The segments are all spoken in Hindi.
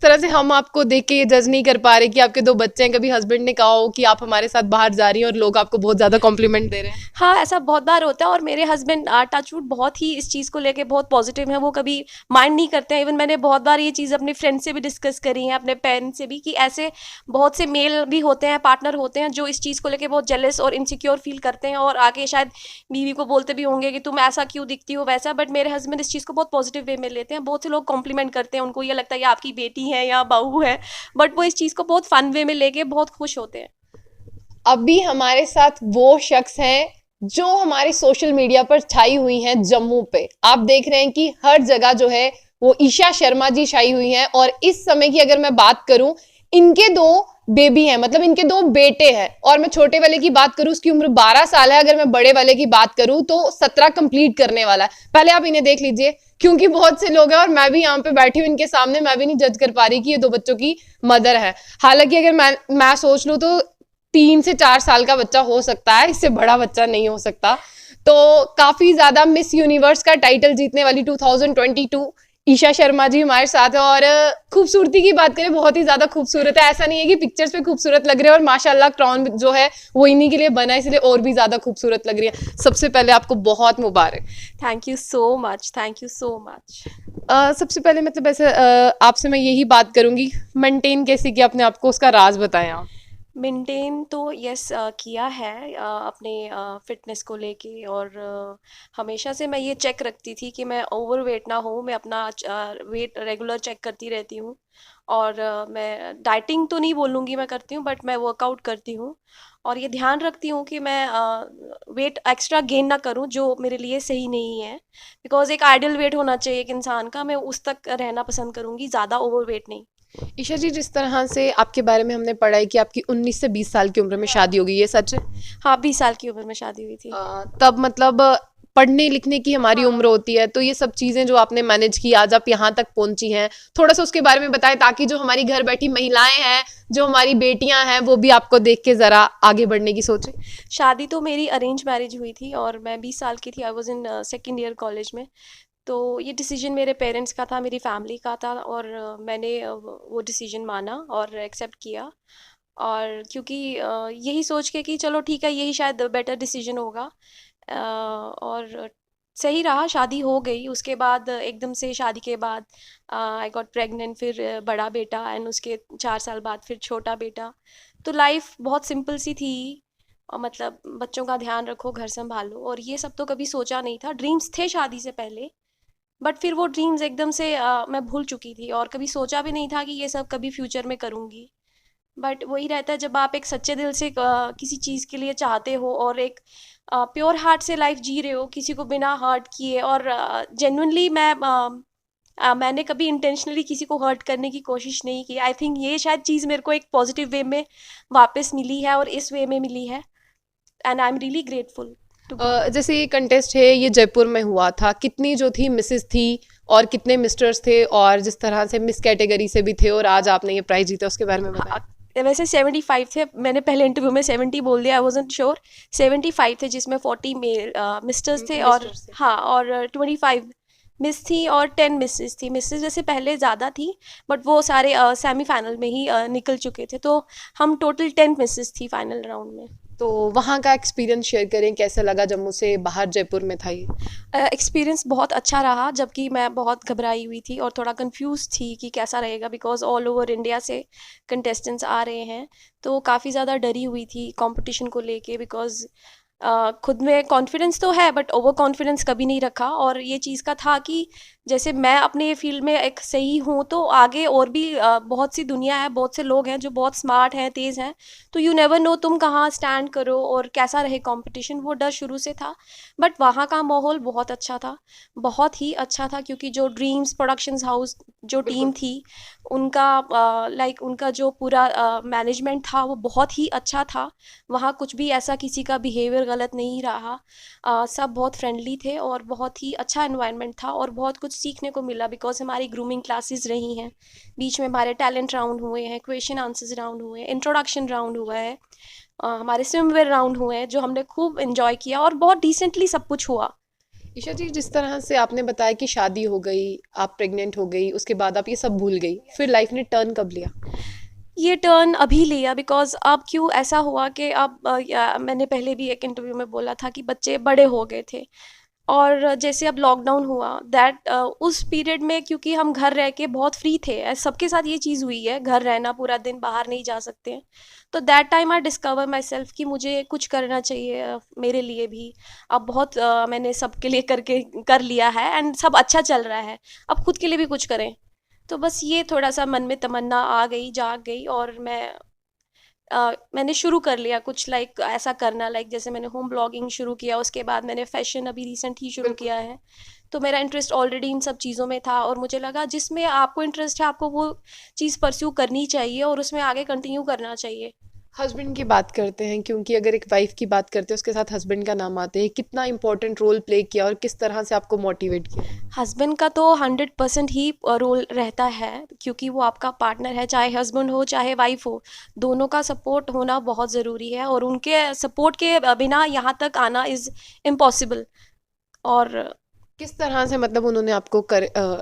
तरह से हम आपको देख के ये जज नहीं कर पा रहे कि आपके 2 बच्चे हैं, कभी हस्बैंड ने कहा हो कि आप हमारे साथ बाहर जा रही हैं और लोग आपको बहुत ज़्यादा कॉम्प्लीमेंट दे रहे हैं? हाँ, ऐसा बहुत बार होता है और मेरे हस्बैंड टचवुड बहुत ही इस चीज़ को लेके बहुत पॉजिटिव हैं, वो कभी माइंड नहीं करते हैं। इवन मैंने बहुत बार ये चीज़ अपने फ्रेंड से भी डिस्कस करी है, अपने पेरेंट्स से भी, कि ऐसे बहुत से मेल भी होते हैं, पार्टनर होते हैं जो इस चीज़ को लेके बहुत जेलस और इनसिक्योर फील करते हैं और आगे शायद बीवी को बोलते भी होंगे कि तुम ऐसा क्यों दिखती हो वैसा। बट मेरे हस्बैंड इस चीज़ को बहुत पॉजिटिव वे में लेते हैं। बहुत से लोग कॉम्प्लीमेंट करते हैं, उनको ये लगता है ये आपकी बेटी है या बहू है, बट वो इस चीज़ को बहुत फन वे में लेके बहुत खुश होते हैं। अभी हमारे साथ वो शख्स हैं जो हमारे सोशल मीडिया पर छाई हुई हैं जम्मू पे। आप देख रहे हैं कि हर जगह जो है वो ईशा शर्मा जी छाई हुई हैं। और इस समय की अगर मैं बात करूं, इनके 2 बेबी हैं, मतलब इनके 2 बेटे हैं। और मैं छोटे वाले की बात करूं, उसकी उम्र 12 साल है। अगर मैं बड़े वाले की बात करूं तो 17 कंप्लीट करने वाला है। पहले आप इन्हें देख लीजिए, क्योंकि बहुत से लोग हैं और मैं भी यहाँ पे बैठी हूँ इनके सामने, मैं भी नहीं जज कर पा रही कि ये 2 बच्चों की मदर है। हालांकि अगर मैं सोच लूं तो 3 से 4 साल का बच्चा हो सकता है, इससे बड़ा बच्चा नहीं हो सकता। तो काफी ज्यादा मिस यूनिवर्स का टाइटल जीतने वाली 2022 ईशा शर्मा जी हमारे साथ है। और खूबसूरती की बात करें, बहुत ही ज्यादा खूबसूरत है। ऐसा नहीं है कि पिक्चर्स पे खूबसूरत लग रहे हैं, और माशाल्लाह क्रॉन जो है वो इन्हीं के लिए बना है, इसलिए और भी ज्यादा खूबसूरत लग रही है। सबसे पहले आपको बहुत मुबारक। Thank you so much, thank you so much. सबसे पहले मतलब ऐसे आपसे मैं यही बात करूंगी, मेंटेन कैसे किया अपने आप को, उसका राज बताएं आप। मेंटेन तो यस किया है अपने फ़िटनेस को लेके। और हमेशा से मैं ये चेक रखती थी कि मैं ओवरवेट ना हूँ। मैं अपना वेट रेगुलर चेक करती रहती हूँ। और मैं डाइटिंग तो नहीं बोलूँगी मैं करती हूँ, बट मैं वर्कआउट करती हूँ। और ये ध्यान रखती हूँ कि मैं वेट एक्स्ट्रा गेन ना करूँ जो मेरे लिए सही नहीं है। बिकॉज़ एक आइडियल वेट होना चाहिए एक इंसान का, मैं उस तक रहना पसंद करूँगी, ज़्यादा ओवरवेट नहीं। ईशा जी, जिस तरह से आपके बारे में हमने पढ़ा है कि आपकी 19 से 20 साल की उम्र में शादी हो गई, ये सच है? हाँ, 20 साल की उम्र में शादी हुई थी। तब मतलब पढ़ने लिखने की हमारी उम्र हाँ। होती है, तो ये सब चीजें जो आपने मैनेज की, आज आप यहाँ तक पहुंची हैं, थोड़ा सा उसके बारे में बताएं, ताकि जो हमारी घर बैठी महिलाएं हैं, जो हमारी बेटियां हैं, वो भी आपको देख के जरा आगे बढ़ने की सोचें। शादी तो मेरी अरेंज मैरिज हुई थी और मैं 20 साल की थी। I was in second year college में। तो ये डिसीजन मेरे पेरेंट्स का था, मेरी फैमिली का था, और मैंने वो डिसीजन माना और एक्सेप्ट किया। और क्योंकि यही सोच के कि चलो ठीक है, यही शायद बेटर डिसीजन होगा। और सही रहा, शादी हो गई। उसके बाद एकदम से शादी के बाद आई गॉट प्रेग्नेंट, फिर बड़ा बेटा, एंड उसके 4 साल बाद फिर छोटा बेटा। तो लाइफ बहुत सिंपल सी थी। और मतलब बच्चों का ध्यान रखो, घर संभालो, और ये सब तो कभी सोचा नहीं था। ड्रीम्स थे शादी से पहले, बट फिर वो ड्रीम्स एकदम से मैं भूल चुकी थी और कभी सोचा भी नहीं था कि ये सब कभी फ्यूचर में करूँगी। बट वही रहता है, जब आप एक सच्चे दिल से किसी चीज़ के लिए चाहते हो और एक प्योर हार्ट से लाइफ जी रहे हो, किसी को बिना हर्ट किए। और जेन्युइनली मैंने कभी इंटेंशनली किसी को हर्ट करने की कोशिश नहीं की। आई थिंक ये शायद चीज़ मेरे को एक पॉजिटिव वे में वापस मिली है और इस वे में मिली है। And I am really grateful to God. जैसे ये कंटेस्ट है, ये जयपुर में हुआ था, कितनी जो थी मिसेस थी और कितने मिस्टर्स थे, और जिस तरह से मिस कैटेगरी से भी थे, और आज आपने ये प्राइज जीता, उसके बारे में बताएं। वैसे 75 थे। मैंने पहले इंटरव्यू में 70 बोल दिया, आई वाजंट श्योर। 75 थे, जिसमें 40 मेल मिस्टर्स थे और मिस्टर्स थे। हाँ, और 25 मिस थी और 10 मिसेस थी। मिसेस वैसे पहले ज़्यादा थी, बट वो सारे सेमीफाइनल में ही निकल चुके थे। तो हम टोटल 10 मिसेस थी फाइनल राउंड में। तो वहाँ का एक्सपीरियंस शेयर करें, कैसा लगा जम्मू से बाहर जयपुर में था ये? एक्सपीरियंस बहुत अच्छा रहा, जबकि मैं बहुत घबराई हुई थी और थोड़ा कंफ्यूज थी कि कैसा रहेगा, बिकॉज़ ऑल ओवर इंडिया से कंटेस्टेंट्स आ रहे हैं। तो काफ़ी ज़्यादा डरी हुई थी कंपटीशन को लेके, बिकॉज़ खुद में कॉन्फिडेंस तो है, बट ओवर कॉन्फिडेंस कभी नहीं रखा। और ये चीज़ का था कि जैसे मैं अपने फील्ड में एक सही हूँ, तो आगे और भी बहुत सी दुनिया है, बहुत से लोग हैं जो बहुत स्मार्ट हैं, तेज़ हैं। तो यू नेवर नो तुम कहाँ स्टैंड करो और कैसा रहे कंपटीशन, वो डर शुरू से था। बट वहाँ का माहौल बहुत अच्छा था, बहुत ही अच्छा था, क्योंकि जो ड्रीम्स प्रोडक्शंस हाउस जो टीम बिल्कुल। थी, उनका लाइक उनका जो पूरा मैनेजमेंट था वो बहुत ही अच्छा था। वहाँ कुछ भी ऐसा किसी का बिहेवियर गलत नहीं रहा। सब बहुत फ्रेंडली थे और बहुत ही अच्छा एनवायरनमेंट था और बहुत कुछ सीखने को मिला, बिकॉज हमारी ग्रूमिंग क्लासेस रही हैं। बीच में हमारे टैलेंट राउंड हुए हैं, क्वेश्चन आंसर्स राउंड हुए हैं, इंट्रोडक्शन राउंड हुआ है, हमारे स्विमवेयर राउंड हुए हैं, जो हमने खूब इन्जॉय किया और बहुत डिसेंटली सब कुछ हुआ। ईशा जी, जिस तरह से आपने बताया कि शादी हो गई, आप प्रेग्नेंट हो गई, उसके बाद आप ये सब भूल गई, फिर लाइफ ने टर्न कब लिया? ये टर्न अभी लिया बिकॉज़ अब क्यों ऐसा हुआ कि अब मैंने पहले भी एक इंटरव्यू में बोला था कि बच्चे बड़े हो गए थे। और जैसे अब लॉकडाउन हुआ दैट उस पीरियड में क्योंकि हम घर रह के बहुत फ्री थे, सबके साथ ये चीज़ हुई है, घर रहना पूरा दिन, बाहर नहीं जा सकते हैं। तो that time I discover my self कि मुझे कुछ करना चाहिए मेरे लिए भी। अब बहुत मैंने सबके लिए करके कर लिया है एंड सब अच्छा चल रहा है, अब खुद के लिए भी कुछ करें। तो बस ये थोड़ा-सा मन में तमन्ना आ गई, जाग गई और मैंने शुरू कर लिया कुछ लाइक ऐसा करना, लाइक जैसे मैंने होम ब्लॉगिंग शुरू किया, उसके बाद मैंने फ़ैशन अभी रिसेंट ही शुरू बिल्कुल। किया है। तो मेरा इंटरेस्ट ऑलरेडी इन सब चीज़ों में था और मुझे लगा जिसमें आपको इंटरेस्ट है, आपको वो चीज़ परस्यू करनी चाहिए और उसमें आगे कंटिन्यू करना चाहिए। हस्बैंड की बात करते हैं, क्योंकि अगर एक वाइफ की बात करते हैं उसके साथ हस्बैंड का नाम आते हैं, कितना इंपॉर्टेंट रोल प्ले किया और किस तरह से आपको मोटिवेट किया? हस्बैंड का तो 100% ही रोल रहता है क्योंकि वो आपका पार्टनर है, चाहे हस्बैंड हो चाहे वाइफ हो, दोनों का सपोर्ट होना बहुत ज़रूरी है और उनके सपोर्ट के बिना यहाँ तक आना इज़ इम्पॉसिबल। और किस तरह से मतलब उन्होंने आपको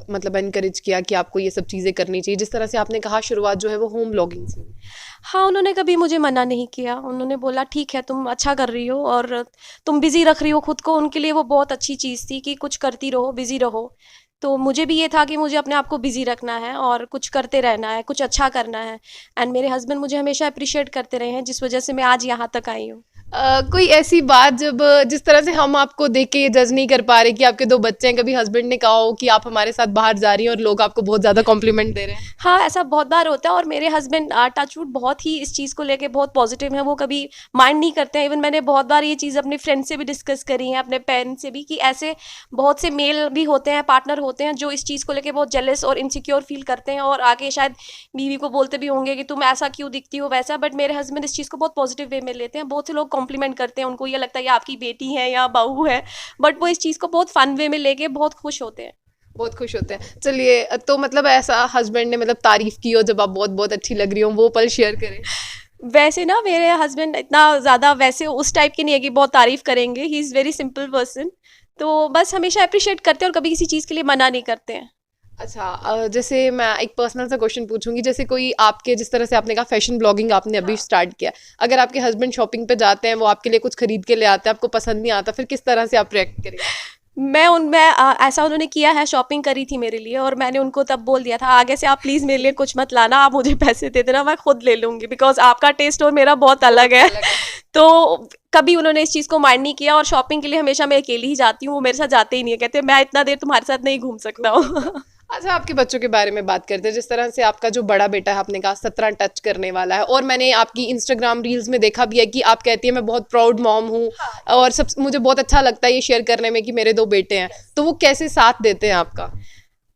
मतलब एनकरेज किया कि आपको ये सब चीज़ें करनी चाहिए, जिस तरह से आपने कहा शुरुआत जो है वो होम ब्लॉगिंग से हुई? हाँ, उन्होंने कभी मुझे मना नहीं किया, उन्होंने बोला ठीक है तुम अच्छा कर रही हो और तुम बिज़ी रख रही हो खुद को, उनके लिए वो बहुत अच्छी चीज़ थी कि कुछ करती रहो, बिज़ी रहो। तो मुझे भी ये था कि मुझे अपने आप को बिज़ी रखना है और कुछ करते रहना है, कुछ अच्छा करना है। एंड मेरे हस्बैंड मुझे हमेशा एप्रिशिएट करते रहे हैं, जिस वजह से मैं आज यहाँ तक आई हूँ। कोई ऐसी बात जब जिस तरह से हम आपको देख के ये जज नहीं कर पा रहे कि आपके 2 बच्चे हैं, कभी हस्बैंड ने कहा हो कि आप हमारे साथ बाहर जा रही हैं और लोग आपको बहुत ज़्यादा कॉम्प्लीमेंट दे रहे हैं? हाँ, ऐसा बहुत बार होता है और मेरे हस्बैंड टचवुड बहुत ही इस चीज़ को लेके बहुत पॉजिटिव हैं, वो कभी माइंड नहीं करते हैं। इवन मैंने बहुत बार ये चीज़ अपने फ्रेंड से भी डिस्कस करी है, अपने पेरेंट्स से भी, कि ऐसे बहुत से मेल भी होते हैं, पार्टनर होते हैं जो इस चीज़ को लेके बहुत जेलस और इनसिक्योर फील करते हैं और आगे शायद बीवी को बोलते भी होंगे कि तुम ऐसा क्यों दिखती हो वैसा, बट मेरे हस्बैंड इस चीज़ को बहुत पॉजिटिव वे में लेते हैं। बहुत से लोग कॉम्प्लीमेंट करते हैं, उनको ये लगता है ये आपकी बेटी है या बहू है, बट वो इस चीज़ को बहुत फन वे में लेके बहुत खुश होते हैं। बहुत खुश होते हैं। चलिए, तो मतलब ऐसा हस्बैंड ने मतलब तारीफ़ की हो जब आप बहुत-बहुत अच्छी लग रही हो, वो पल शेयर करें? वैसे ना मेरे हस्बैंड इतना ज़्यादा वैसे उस टाइप के नहीं है कि बहुत तारीफ़ करेंगे, he is very simple person. तो बस हमेशा एप्रिशिएट करते हैं और कभी किसी चीज़ के लिए मना नहीं करते हैं। अच्छा, जैसे मैं एक पर्सनल सा क्वेश्चन पूछूंगी, जैसे कोई आपके, जिस तरह से आपने कहा फैशन ब्लॉगिंग आपने अभी स्टार्ट किया, अगर आपके हस्बैंड शॉपिंग पे जाते हैं, वो आपके लिए कुछ खरीद के ले आते हैं, आपको पसंद नहीं आता, फिर किस तरह से आप रिएक्ट करेंगे? ऐसा उन्होंने किया है, शॉपिंग करी थी मेरे लिए और मैंने उनको तब बोल दिया था आगे से आप प्लीज़ मेरे लिए कुछ मत लाना, आप मुझे पैसे दे देना, मैं खुद ले लूँगी बिकॉज़ आपका टेस्ट और मेरा बहुत अलग है। अलग है। तो कभी उन्होंने इस चीज़ को माइंड नहीं किया और शॉपिंग के लिए हमेशा मैं अकेली ही जाती हूँ, वो मेरे साथ जाते ही नहीं है, कहते हैं मैं इतना देर तुम्हारे साथ नहीं घूम सकता हूँ। अच्छा, आपके बच्चों के बारे में बात करते हैं। जिस तरह से आपका जो बड़ा बेटा है, आपने कहा 17 टच करने वाला है, और मैंने आपकी इंस्टाग्राम रील्स में देखा भी है कि आप कहती है मैं बहुत प्राउड मॉम हूँ, और सब मुझे बहुत अच्छा लगता है ये शेयर करने में कि मेरे 2 बेटे हैं। तो वो कैसे साथ देते हैं आपका?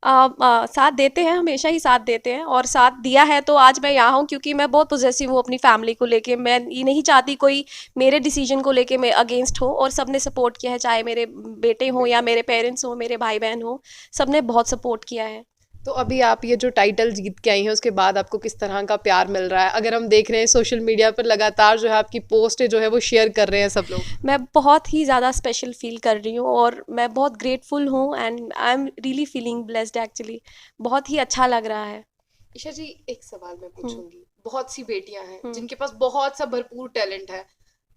साथ देते हैं, हमेशा ही साथ देते हैं और साथ दिया है तो आज मैं यहाँ हूँ क्योंकि मैं बहुत पॉजेसिव हूँ अपनी फैमिली को लेके। मैं ये नहीं चाहती कोई मेरे डिसीजन को लेके मैं अगेंस्ट हो, और सबने सपोर्ट किया है, चाहे मेरे बेटे हों या मेरे पेरेंट्स हों, मेरे भाई बहन हों, सबने बहुत सपोर्ट किया है। तो अभी आप ये जो टाइटल जीत के आई हैं, उसके बाद आपको किस तरह का प्यार मिल रहा है? अगर हम देख रहे हैं सोशल मीडिया पर लगातार जो है आपकी पोस्ट जो है वो शेयर कर रहे हैं सब लोग। मैं बहुत ही ज़्यादा स्पेशल फील कर रही हूँ और मैं बहुत ग्रेटफुल हूँ and I am really feeling blessed actually. बहुत ही अच्छा लग रहा है। ईशा जी, एक सवाल मैं हम्म, पूछूंगी। बहुत सी बेटियां हैं हम्म। जिनके पास बहुत सा भरपूर टैलेंट है,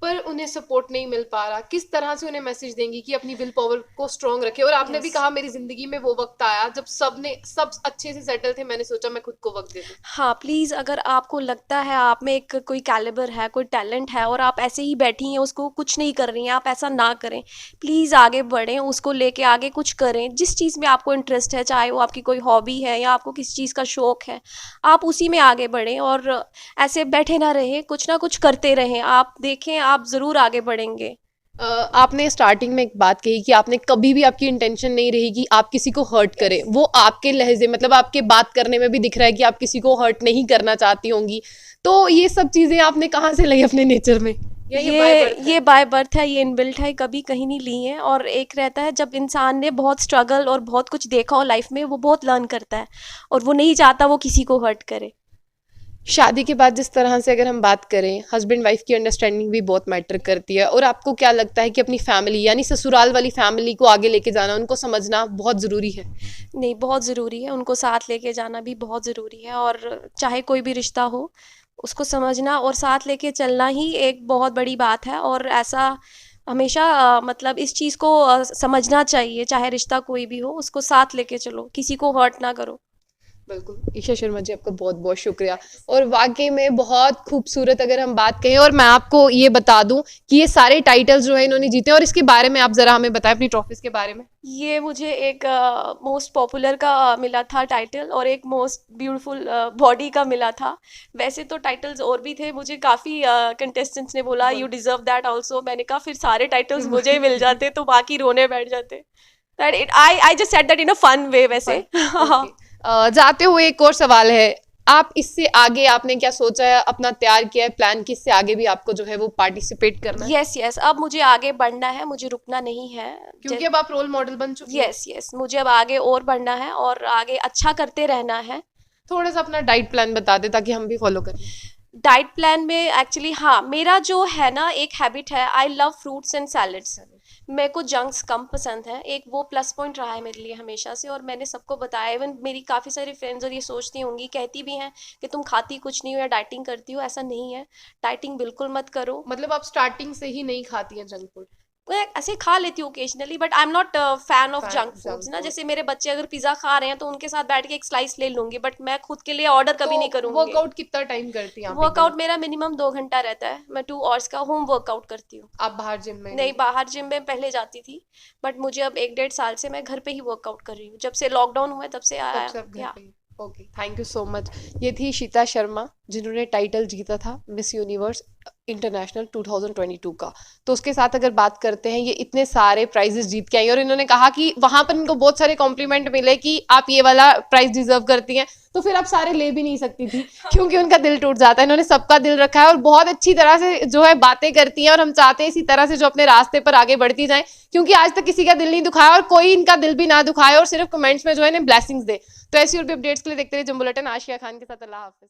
पर उन्हें सपोर्ट नहीं मिल पा रहा। किस तरह से उन्हें मैसेज देंगी कि अपनी विल पावर को स्ट्रांग रखे? और आपने भी यस। कहा मेरी जिंदगी में वो वक्त आया जब सब अच्छे से सेटल थे, मैंने सोचा मैं खुद को वक्त दे दूं। हाँ, प्लीज़ अगर आपको लगता है आप में एक कोई कैलिबर है, कोई टैलेंट है और आप ऐसे ही बैठी हैं, उसको कुछ नहीं कर रही हैं, आप ऐसा ना करें। प्लीज़ आगे बढ़ें, उसको लेके आगे कुछ करें। जिस चीज़ में आपको इंटरेस्ट है, चाहे वो आपकी कोई हॉबी है या आपको किसी चीज़ का शौक है, आप उसी में आगे बढ़ें और ऐसे बैठे ना रहें, कुछ ना कुछ करते रहें। आप देखें, आप ज़रूर आगे बढ़ेंगे। आपने स्टार्टिंग में एक बात कही कि आपने कभी भी, आपकी इंटेंशन नहीं रही कि आप किसी को हर्ट करें। वो आपके लहजे, मतलब आपके बात करने में भी दिख रहा है कि आप किसी को हर्ट नहीं करना चाहती होंगी। तो ये सब चीजें आपने कहाँ से ली अपने नेचर में, या ये बाय बर्थ है? ये बाय बर्थ है, ये इनबिल्ट है, कभी कहीं नहीं ली है। और एक रहता है जब इंसान ने बहुत स्ट्रगल और बहुत कुछ देखा हो लाइफ में, वो बहुत लर्न करता है और वो नहीं चाहता वो किसी को हर्ट करे। शादी के बाद जिस तरह से अगर हम बात करें, हस्बैंड वाइफ की अंडरस्टैंडिंग भी बहुत मैटर करती है, और आपको क्या लगता है कि अपनी फैमिली यानी ससुराल वाली फैमिली को आगे लेके जाना, उनको समझना बहुत ज़रूरी है? नहीं, बहुत ज़रूरी है, उनको साथ लेके जाना भी बहुत ज़रूरी है। और चाहे कोई भी रिश्ता हो, उसको समझना और साथ लेके चलना ही एक बहुत बड़ी बात है। और ऐसा हमेशा मतलब इस चीज़ को समझना चाहिए, चाहे रिश्ता कोई भी हो, उसको साथ लेके चलो, किसी को हर्ट ना करो। बिल्कुल। ईशा शर्मा जी, आपका बहुत बहुत शुक्रिया। और वाकई में बहुत खूबसूरत अगर हम बात कहें, और मैं आपको ये बता दूं कि ये सारे टाइटल्स जो है इन्होंने जीते, और इसके बारे में आप ज़रा हमें बताएं अपनी ट्रॉफीज के बारे में। ये मुझे एक मोस्ट पॉपुलर का मिला था टाइटल, और एक मोस्ट ब्यूटीफुल बॉडी का मिला था। वैसे तो टाइटल्स और भी थे, मुझे काफ़ी कंटेस्टेंट्स ने बोला यू डिज़र्व दैट आल्सो। मैंने कहा फिर सारे टाइटल्स मुझे ही मिल जाते तो बाकी रोने बैठ जाते। That it I just said that in a fun way वैसे। हाँ। जाते हुए एक और सवाल है, आप इससे आगे आपने क्या सोचा है, अपना तैयार किया है प्लान कि इससे आगे भी आपको जो है वो पार्टिसिपेट करना है? यस, अब मुझे आगे बढ़ना है, मुझे रुकना नहीं है। क्योंकि अब आप रोल मॉडल बन चुके हैं। यस, मुझे अब आगे और बढ़ना है और आगे अच्छा करते रहना है। थोड़ा सा अपना डाइट प्लान बता दे ताकि हम भी फॉलो करें। डाइट प्लान में एक्चुअली हाँ, मेरा जो है ना एक हैबिट है, I love fruits and salads. मेरे को जंक्स कम पसंद है, एक वो प्लस पॉइंट रहा है मेरे लिए हमेशा से। और मैंने सबको बताया, इवन मेरी काफ़ी सारी फ्रेंड्स और ये सोचती होंगी, कहती भी हैं कि तुम खाती कुछ नहीं हो या डाइटिंग करती हो। ऐसा नहीं है, डाइटिंग बिल्कुल मत करो। मतलब आप स्टार्टिंग से ही नहीं खाती हैं जंक फूड? मैं ऐसे खा लेती हूँ occasionally, but I am not fan of junk junk foods ना। फूड। जैसे मेरे बच्चे अगर पिज़्ज़ा खा रहे हैं तो उनके साथ बैठ के एक स्लाइस ले लूंगी, बट मैं खुद के लिए ऑर्डर कभी नहीं करूंगी। वर्कआउट कितना टाइम करती हैं आप? वर्कआउट मेरा मिनिमम 2 घंटा रहता है। मैं 2 आवर्स का होम वर्कआउट करती हूँ। आप बाहर जिम में नहीं, बाहर जिम में पहले जाती थी, बट मुझे अब 1 डेढ़ साल से मैं घर पे ही वर्कआउट कर रही हूँ। जब से लॉकडाउन हुआ है तब से आया। सब घर या पे ही? Okay, thank you so much. ये थी ईशिता शर्मा, जिन्होंने टाइटल जीता था मिस यूनिवर्स इंटरनेशनल 2022 का। तो उसके साथ अगर बात करते हैं, ये इतने सारे प्राइजेस जीत के आई, और इन्होंने कहा कि वहां पर इनको बहुत सारे कॉम्प्लीमेंट मिले कि आप ये वाला प्राइज डिजर्व करती हैं। तो फिर आप सारे ले भी नहीं सकती थी, क्योंकि उनका दिल टूट जाता है। इन्होंने सबका दिल रखा है और बहुत अच्छी तरह से जो है बातें करती हैं, और हम चाहते हैं इसी तरह से जो अपने रास्ते पर आगे बढ़ती जाएं, क्योंकि आज तक किसी का दिल नहीं दुखाया और कोई इनका दिल भी ना दुखाए, और सिर्फ कमेंट्स में जो है ब्लेसिंग्स दे। तो ऐसी और भी अपडेट्स के लिए देखते रहिए जंबो बुलेटिन। आशिया खान के साथ, अल्लाह हाफिज।